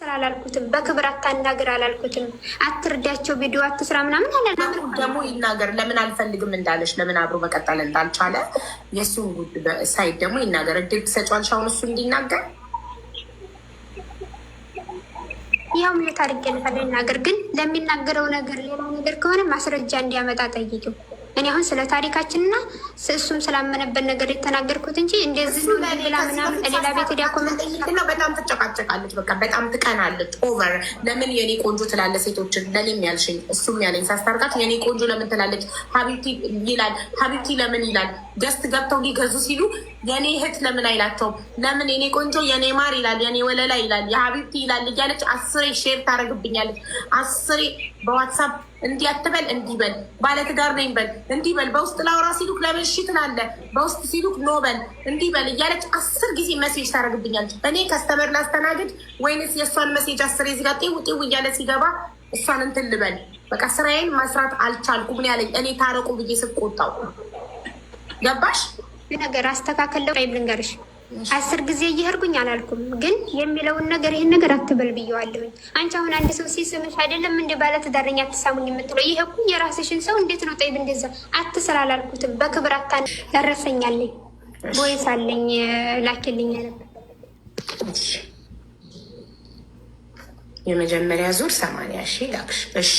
አላልኩትም። በክብር አታናግር አላልኩትም። አትርዳቸው፣ ቪዲዮ አትስራ ምናምን አላልኩትም። ደግሞ ይናገር ለምን አልፈልግም እንዳለች ለምን አብሮ መቀጠል እንዳልቻለ የእሱን ሳይድ ደግሞ ይናገር። እድል ትሰጫለሽ አሁን እሱ እንዲናገር። ያው ምን ታሪክ ይናገር፣ ግን ለሚናገረው ነገር ሌላ ነገር ከሆነ ማስረጃ እንዲያመጣ ጠይቂው። እኔ አሁን ስለ ታሪካችንና እሱም ስላመነበት ነገር የተናገርኩት እንጂ እንደዚህ ነው ለሌላ ምናምን ሌላ ቤት ሄዳ ኮመንት ነው። በጣም ትጨቃጨቃለች፣ በቃ በጣም ትቀናለች። ኦቨር ለምን የኔ ቆንጆ ትላለ ሴቶችን ለኔም ያልሽኝ እሱም ያለኝ ሳስታርቃት የኔ ቆንጆ ለምን ትላለች? ሀቢብቲ ይላል፣ ሀቢብቲ ለምን ይላል? ገስት ገብተው ሊገዙ ሲሉ የኔ እህት ለምን አይላቸውም? ለምን የኔ ቆንጆ የኔ ማር ይላል፣ የኔ ወለላ ይላል፣ የሀቢብቲ ይላል እያለች አስሬ ሼር ታደርግብኛለች። አስሬ በዋትሳፕ እንዲህ አትበል፣ እንዲህ በል፣ ባለትዳር ነኝ በል፣ እንዲህ በል፣ በውስጥ ላውራ ሲሉክ ለምን እሺ ትላለህ? በውስጥ ሲሉክ ኖ በል፣ እንዲህ በል እያለች 10 ጊዜ መሴጅ ታደርግብኛለች። እኔ ከስተመር ላስተናግድ ወይንስ የእሷን መሴጅ 10 ዚጋ ጤው ጤው እያለ ሲገባ እሷን እንትን ልበል? በቃ ስራዬን መስራት አልቻልኩም ነው ያለኝ። እኔ ታረቁ ብዬ ስቆጣው ገባሽ? ነገር አስተካከለው ልንገርሽ 10 ጊዜ እየሄድኩኝ አላልኩም፣ ግን የሚለውን ነገር ይህን ነገር አትበል ብየዋለሁኝ። አንቺ አሁን አንድ ሰው ሲስምሽ አይደለም እንደ ባለትዳረኛ አትሳሙኝ የምትለው? ይሄ እኮ የራስሽን ሰው እንዴት ነው ጠይብ እንደዛ አትስራ አላልኩትም። በክብር ያረሰኛለኝ ቦይስ አለኝ ላኪልኝ ነበር። የመጀመሪያ ዙር 80,000 ላክሽ። እሺ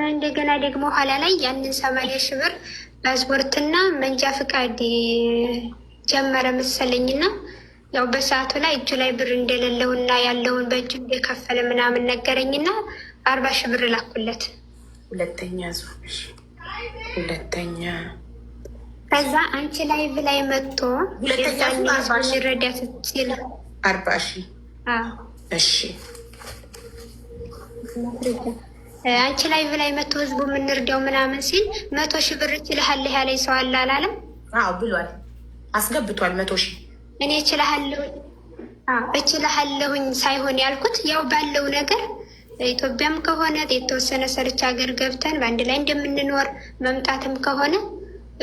እንደገና ደግሞ ኋላ ላይ ያንን 80,000 ብር ፓስፖርትና መንጃ ፍቃድ ጀመረ መሰለኝና ያው በሰዓቱ ላይ እጁ ላይ ብር እንደሌለውና ያለውን በእጁ እንደከፈለ ምናምን ነገረኝና 40,000 ብር ላኩለት። ሁለተኛ ዙር ከዛ አንቺ ላይ ብላይ መጥቶ ረዳት ሲል 40,000 እሺ አንቺ ላይ ብላይ መጥቶ ህዝቡ የምንርዳው ምናምን ሲል 100,000 ብር እችልሃለሁ ያለኝ ሰው አለ አላለም? አዎ ብሏል፣ አስገብቷል 100,000። እኔ እችልሃለሁኝ ሳይሆን ያልኩት ያው ባለው ነገር ኢትዮጵያም ከሆነ የተወሰነ ሰርች ሀገር ገብተን በአንድ ላይ እንደምንኖር መምጣትም ከሆነ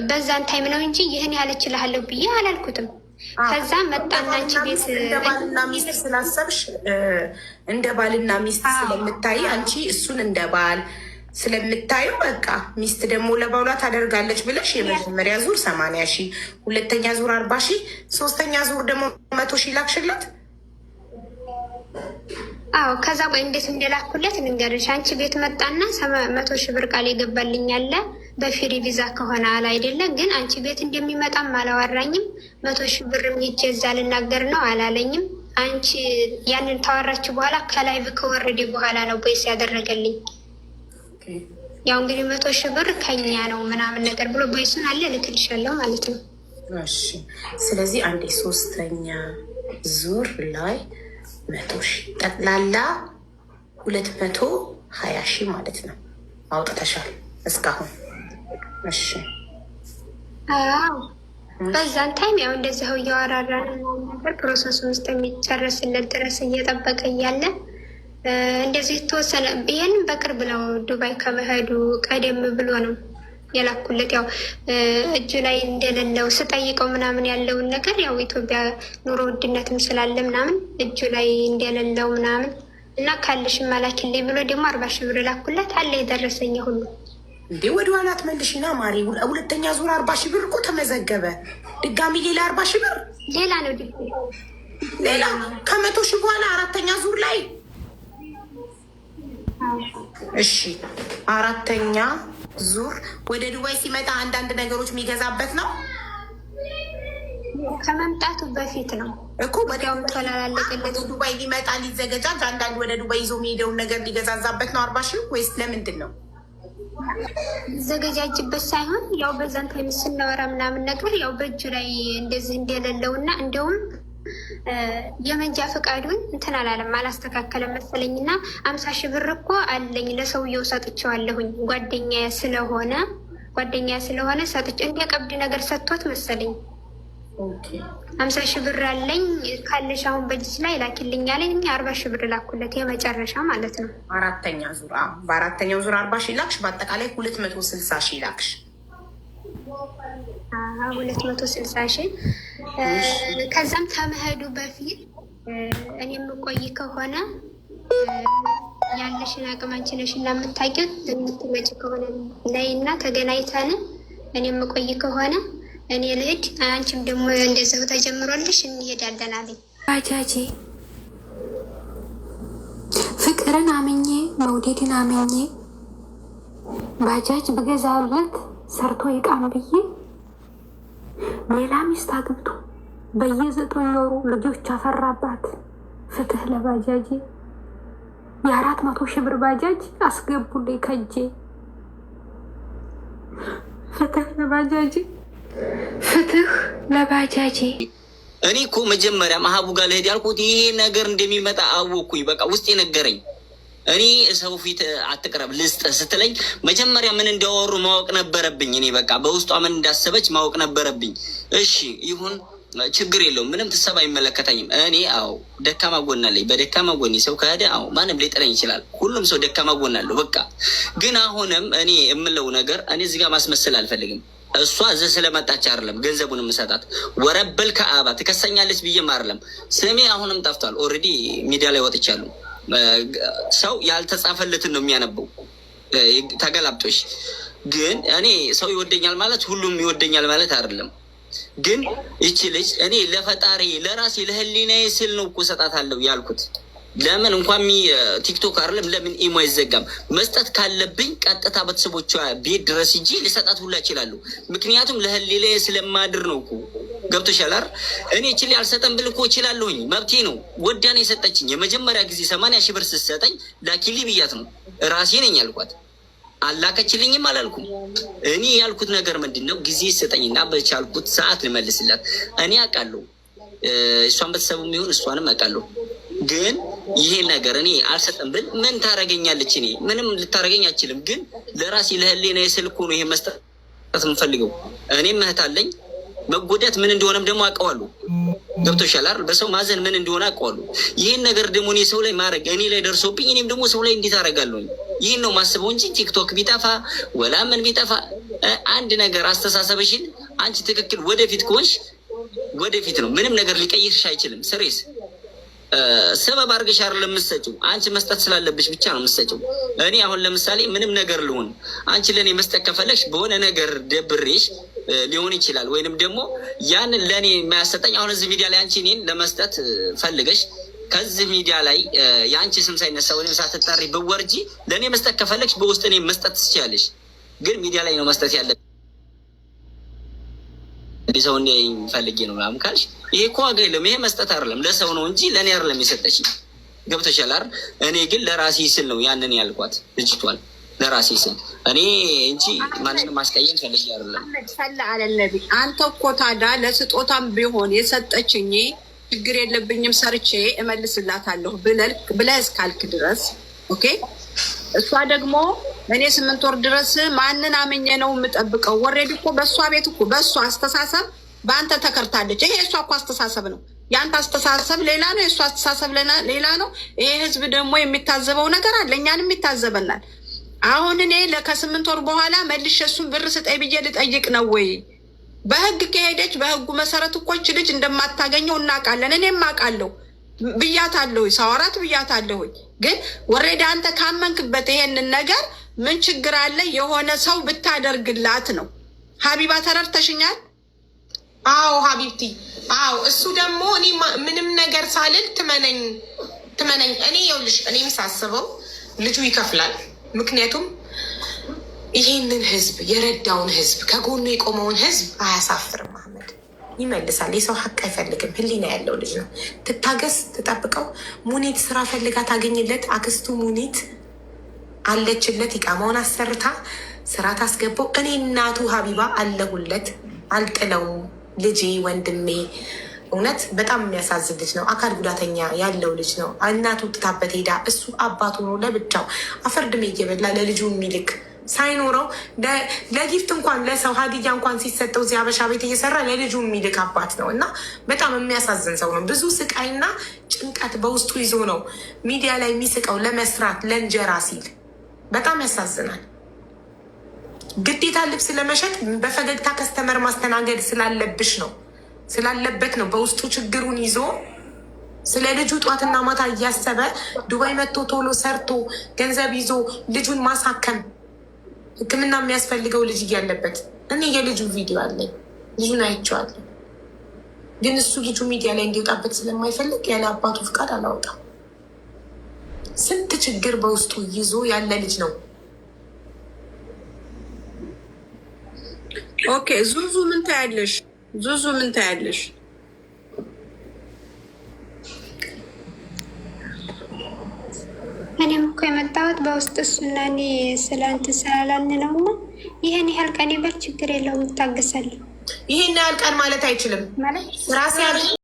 በዛን ታይም ነው እንጂ ይህን ያህል እችልሃለሁ ብዬ አላልኩትም። ከዛ መጣና አንቺ ቤት እንደ ባልና ሚስት ስላሰብሽ እንደ ባልና ሚስት ስለምታይ አንቺ እሱን እንደ ባል ስለምታዩ በቃ ሚስት ደግሞ ለባሏ ታደርጋለች ብለሽ የመጀመሪያ ዙር 80,000፣ ሁለተኛ ዙር 40,000፣ ሶስተኛ ዙር ደግሞ 100,000 ላክሽላት። አዎ ከዛ ቆይ እንዴት እንደላኩለት ልንገርሽ። አንቺ ቤት መጣና 100,000 ብር ቃል የገባልኝ አለ በፍሪ ቪዛ ከሆነ አለ አይደለ? ግን አንቺ ቤት እንደሚመጣም አላወራኝም። 100,000 ብርም ሂጅ እዛ ልናገር ነው አላለኝም። አንቺ ያንን ታወራችሁ በኋላ ከላይ ከወረደ በኋላ ነው ቦይስ ያደረገልኝ። ያው እንግዲህ 100,000 ብር ከኛ ነው ምናምን ነገር ብሎ ቦይሱን አለ ልክልሻለሁ ማለት ነው። እሺ ስለዚህ አንዴ ሶስተኛ ዙር ላይ 100,000 ጠቅላላ 220,000 ማለት ነው አውጥተሻል እስካሁን። እሺ አዎ በዛን ታይም ያው እንደዚያው እያወራራን ነበር። ፕሮሰሱን ውስጥ የሚጨርስለት ድረስ እየጠበቀ እያለ እንደዚህ የተወሰነ ይህን በቅርብ ነው ዱባይ ከመሄዱ ቀደም ብሎ ነው የላኩለት። ያው እጁ ላይ እንደሌለው ስጠይቀው ምናምን ያለውን ነገር ያው ኢትዮጵያ ኑሮ ውድነትም ስላለ ምናምን እጁ ላይ እንደሌለው ምናምን እና ካለሽ መላኪልኝ ብሎ ደግሞ 40,000 ብር ላኩለት አለ የደረሰኝ ሁሉ። እንዴ ወደ ኋላ ትመልሽና ማሪ፣ ሁለተኛ ዙር 40,000 ብር እኮ ተመዘገበ። ድጋሚ ሌላ 40,000 ብር ሌላ ነው ሌላ ከ100,000 በኋላ አራተኛ ዙር ላይ እሺ አራተኛ ዙር ወደ ዱባይ ሲመጣ አንዳንድ ነገሮች የሚገዛበት ነው። ከመምጣቱ በፊት ነው እኮ ወዲያውም ተላለቀለት። ዱባይ ሊመጣ ሊዘገጃጅ አንዳንድ ወደ ዱባይ ይዞ የሚሄደውን ነገር ሊገዛዛበት ነው 40,000 ወይስ ለምንድን ነው? ዘገጃጅበት ሳይሆን ያው በዛን ታይም ስናወራ ምናምን ነገር ያው በእጁ ላይ እንደዚህ እንደሌለው እና እንደውም የመንጃ ፈቃዱን እንትን አላለም አላስተካከለም መሰለኝ እና 50,000 ብር እኮ አለኝ ለሰውየው ሰጥቼዋለሁኝ ጓደኛ ስለሆነ ሰጥቼ እንደ ቀብድ ነገር ሰጥቶት መሰለኝ 50,000 ብር አለኝ ካለሽ አሁን በጅስ ላይ ላኪልኝ አለኝ። 40,000 ብር ላኩለት የመጨረሻ ማለት ነው። አራተኛ ዙር በአራተኛው ዙር 40,000 ላክሽ። በአጠቃላይ 260,000 ላክሽ። 260,000 ከዛም ተመሄዱ በፊት እኔ የምቆይ ከሆነ ያለሽን አቅም አንቺ ነሽ እና የምታውቂው የምትመጪ ከሆነ ነይና ተገናኝተን እኔ የምቆይ ከሆነ እኔ ልሂድ፣ አንቺም ደግሞ እንደዛው ተጀምሮልሽ እንሄዳለን አለኝ። ባጃጄ ፍቅርን አምኜ መውደድን አምኜ ባጃጅ ብገዛለት ሰርቶ ይቃም ብዬ ሌላ ሚስት አግብቶ በየ9 ወሩ ልጆች አፈራባት። ፍትህ ለባጃጄ፣ የ400 ሺህ ብር ባጃጅ አስገቡልኝ ከጄ። ፍትህ ለባጃጄ፣ ፍትህ ለባጃጄ። እኔ እኮ መጀመሪያ ማህቡ ጋር ልሄድ ያልኩት ይሄ ነገር እንደሚመጣ አወኩኝ። በቃ ውስጥ የነገረኝ እኔ ሰው ፊት አትቅረብ ልስጥ ስትለኝ መጀመሪያ ምን እንዳወሩ ማወቅ ነበረብኝ። እኔ በቃ በውስጧ ምን እንዳሰበች ማወቅ ነበረብኝ። እሺ ይሁን ችግር የለውም፣ ምንም ትሰብ አይመለከተኝም። እኔ ደካማ ጎን አለኝ። በደካማ ጎን ሰው ከሄደ ማንም ሊጥለኝ ይችላል። ሁሉም ሰው ደካማ ጎን አለው። በቃ ግን አሁንም እኔ የምለው ነገር እኔ እዚህ ጋር ማስመሰል አልፈልግም። እሷ እዚህ ስለመጣች አይደለም ገንዘቡን የምሰጣት። ወረበል ከአባ ትከሰኛለች ብዬም አይደለም። ስሜ አሁንም ጠፍቷል። ኦልሬዲ ሚዲያ ላይ ወጥቻለሁ። ሰው ያልተጻፈለትን ነው የሚያነበው። ተገላብጦሽ ግን እኔ ሰው ይወደኛል ማለት ሁሉም ይወደኛል ማለት አይደለም። ግን ይቺ ልጅ እኔ ለፈጣሪ ለራሴ ለህሊናዬ ስል ነው እኮ እሰጣታለሁ ያልኩት። ለምን እንኳን ቲክቶክ አይደለም ለምን ኢሞ አይዘጋም? መስጠት ካለብኝ ቀጥታ ቤተሰቦቿ ቤት ድረስ እንጂ ልሰጣት ሁላ እችላለሁ። ምክንያቱም ለህሊናዬ ስለማድር ነው እኮ ገብቶሻል አይደል? እኔ እችል ያልሰጠን ብል እኮ እችላለሁኝ፣ መብቴ ነው። ወዳ ነው የሰጠችኝ። የመጀመሪያ ጊዜ 80 ሺህ ብር ስትሰጠኝ ላኪሊ ብያት ነው ራሴ ነኝ ያልኳት። አላከችልኝም አላልኩም። እኔ ያልኩት ነገር ምንድን ነው? ጊዜ ሰጠኝና በቻልኩት ሰዓት ልመልስላት። እኔ አውቃለሁ እሷን ቤተሰቡ የሚሆን እሷንም አውቃለሁ። ግን ይሄ ነገር እኔ አልሰጠም ብል ምን ታረገኛለች? እኔ ምንም ልታረገኝ አችልም። ግን ለራሴ ለህሊናዬ ስል እኮ ነው ይሄ መስጠት የምፈልገው። እኔም እህት አለኝ። መጎዳት ምን እንደሆነም ደግሞ አውቀዋለሁ። ገብቶሻል አይደል? በሰው ማዘን ምን እንደሆነ አውቀዋለሁ። ይህን ነገር ደግሞ እኔ ሰው ላይ ማድረግ እኔ ላይ ደርሶብኝ እኔም ደግሞ ሰው ላይ እንዴት አደርጋለሁኝ? ይህን ነው ማስበው እንጂ ቲክቶክ ቢጠፋ ወላ ምን ቢጠፋ አንድ ነገር አስተሳሰብሽን አንቺ ትክክል ወደፊት ከሆንሽ ወደፊት ነው። ምንም ነገር ሊቀይርሽ አይችልም። ስሬስ ሰበብ አድርገሽ አይደለም የምትሰጪው። አንቺ መስጠት ስላለብሽ ብቻ ነው የምትሰጪው። እኔ አሁን ለምሳሌ ምንም ነገር ልሆን አንቺ ለእኔ መስጠት ከፈለግሽ በሆነ ነገር ደብሬሽ ሊሆን ይችላል። ወይንም ደግሞ ያንን ለእኔ የማያሰጠኝ አሁን እዚህ ሚዲያ ላይ አንቺ እኔን ለመስጠት ፈልገሽ ከዚህ ሚዲያ ላይ የአንቺ ስም ሳይነሳ ወይም ሳትጠሪ ብወርጂ ለእኔ መስጠት ከፈለግሽ በውስጥ እኔ መስጠት ትችያለሽ። ግን ሚዲያ ላይ ነው መስጠት ያለ ሰው እንዲያየኝ ፈልጌ ነው ምናምን ካልሽ ይሄ እኮ ዋጋ የለውም። ይሄ መስጠት አይደለም ለሰው ነው እንጂ ለእኔ አይደለም የሰጠችኝ። ገብቶሻል አይደል? እኔ ግን ለራሴ ስል ነው ያንን ያልኳት ልጅቷን ለራሴ ስል እኔ እንጂ ማንንም ማስቀየም ፈልጌ አይደለም። ሰላ አለነቢ አንተ እኮ ታዲያ ለስጦታም ቢሆን የሰጠችኝ ችግር የለብኝም ሰርቼ እመልስላታለሁ ብለህ እስካልክ ድረስ ኦኬ። እሷ ደግሞ እኔ 8 ወር ድረስ ማንን አምኜ ነው የምጠብቀው? ወሬድ እኮ በእሷ ቤት እኮ በእሷ አስተሳሰብ በአንተ ተከርታለች። ይሄ የእሷ እኮ አስተሳሰብ ነው። የአንተ አስተሳሰብ ሌላ ነው፣ የእሷ አስተሳሰብ ሌላ ነው። ይሄ ህዝብ ደግሞ የሚታዘበው ነገር አለ፣ እኛንም ይታዘበናል። አሁን እኔ ከ8 ወር በኋላ መልሼ እሱን ብር ስጠኝ ብዬ ልጠይቅ ነው ወይ? በህግ ከሄደች በህጉ መሰረት እኮ ይህች ልጅ እንደማታገኘው እናውቃለን። እኔም አውቃለሁ ብያታለሁ፣ ሳወራት ብያታለሁ። ግን ወሬዳ አንተ ካመንክበት ይሄንን ነገር ምን ችግር አለ? የሆነ ሰው ብታደርግላት ነው። ሀቢባ ተረድተሽኛል? አዎ ሀቢብቲ፣ አዎ። እሱ ደግሞ እኔ ምንም ነገር ሳልል ትመነኝ። እኔ ይኸውልሽ፣ እኔ የምሳስበው ልጁ ይከፍላል። ምክንያቱም ይሄንን ህዝብ የረዳውን ህዝብ ከጎኑ የቆመውን ህዝብ አያሳፍርም። አህመድ ይመልሳል። የሰው ሀቅ አይፈልግም። ህሊና ያለው ልጅ ነው። ትታገስ፣ ትጠብቀው። ሙኒት ስራ ፈልጋ ታገኝለት። አክስቱ ሙኒት አለችለት። ኢቃማውን አሰርታ ስራ ታስገባው። እኔ እናቱ ሀቢባ አለሁለት፣ አልጥለውም። ልጄ፣ ወንድሜ፣ እውነት በጣም የሚያሳዝን ልጅ ነው። አካል ጉዳተኛ ያለው ልጅ ነው። እናቱ ትታበት ሄዳ እሱ አባቱ ነው ለብቻው አፈርድሜ እየበላ ለልጁ የሚልክ ሳይኖረው ለጊፍት እንኳን ለሰው ሀዲያ እንኳን ሲሰጠው እዚህ አበሻ ቤት እየሰራ ለልጁ የሚልክ አባት ነው እና በጣም የሚያሳዝን ሰው ነው። ብዙ ስቃይና ጭንቀት በውስጡ ይዞ ነው ሚዲያ ላይ የሚስቀው ለመስራት ለእንጀራ ሲል። በጣም ያሳዝናል። ግዴታ ልብስ ለመሸጥ በፈገግታ ከስተመር ማስተናገድ ስላለብሽ ነው ስላለበት ነው በውስጡ ችግሩን ይዞ ስለ ልጁ ጧትና ማታ እያሰበ ዱባይ መጥቶ ቶሎ ሰርቶ ገንዘብ ይዞ ልጁን ማሳከም ሕክምና የሚያስፈልገው ልጅ እያለበት። እኔ የልጁ ቪዲዮ አለኝ፣ ልጁን አይቼዋለሁ። ግን እሱ ልጁ ሚዲያ ላይ እንዲወጣበት ስለማይፈልግ ያለ አባቱ ፍቃድ አላወጣም። ስንት ችግር በውስጡ ይዞ ያለ ልጅ ነው። ኦኬ ዙዙ ምን ታያለሽ? ዙዙ ምን ታያለሽ? እኔም እኮ የመጣሁት በውስጥ እሱና እኔ ስለ እንትን ስላላልን ነው። እና ይህን ያህል ቀን ይበል ችግር የለውም እታገሳለሁ። ይህን ያህል ቀን ማለት አይችልም ማለት ራሴ